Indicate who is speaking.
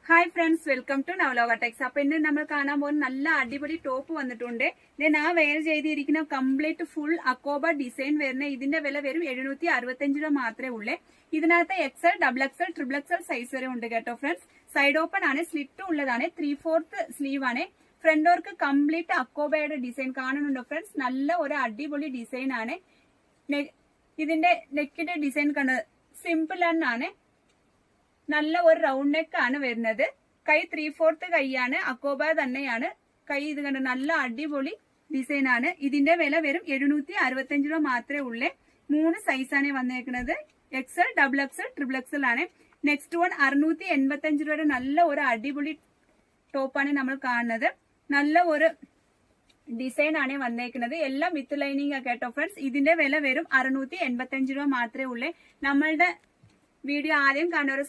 Speaker 1: Hi friends, welcome to Navaloka Techs. അപ്പൊ ഇന്ന് നമ്മൾ കാണാൻ പോകുന്ന നല്ല അടിപൊളി ടോപ്പ് വന്നിട്ടുണ്ട്. ഞാൻ വെയർ ചെയ്തിരിക്കുന്ന കംപ്ലീറ്റ് ഫുൾ അക്കോബ ഡിസൈൻ വരുന്ന ഇതിന്റെ വില വരും 765 രൂപ മാത്രമേ ഉള്ളേ. ഇതിനകത്ത് XL, double XL, triple XL size വരെ ഉണ്ട് കേട്ടോ ഫ്രണ്ട്സ്. സൈഡ് ഓപ്പൺ ആണ്, സ്ലിറ്റ് ഉള്ളതാണ്, 3/4 സ്ലീവ് ആണ്. ഫ്രണ്ട് വർക്ക് കംപ്ലീറ്റ് അക്കോബയുടെ ഡിസൈൻ കാണുന്നുണ്ടോ ഫ്രണ്ട്സ്? നല്ല ഒരു അടിപൊളി ഡിസൈൻ ആണ്. ഇതിന്റെ നെക്കിന്റെ ഡിസൈൻ കണ്ടത് സിമ്പിൾ ആണ്. നല്ല ഒരു റൗണ്ട് നെക്ക് ആണ് വരുന്നത്. കൈ 3/4 കൈയാണ്, അക്കോബ തന്നെയാണ് കൈ. ഇത് കണ്ട് നല്ല അടിപൊളി ഡിസൈൻ ആണ്. ഇതിന്റെ വില വരും 765 രൂപ മാത്രമേ ഉള്ളേ. 3 സൈസാണ് വന്നേക്കുന്നത്. XL, double XL, triple XL ആണ്. നെക്സ്റ്റ് വൺ 685 രൂപയുടെ നല്ല ഒരു അടിപൊളി ടോപ്പാണ് നമ്മൾ കാണുന്നത്. നല്ല ഒരു ഡിസൈൻ ആണ് വന്നേക്കുന്നത്. എല്ലാം വിത്ത് ലൈനിങ് കേട്ടോ ഫ്രണ്ട്സ്. ഇതിന്റെ വില വരും 685 രൂപ മാത്രമേ ഉള്ളേ. നമ്മളുടെ വീഡിയോ ആദ്യം കാണുന്നവർ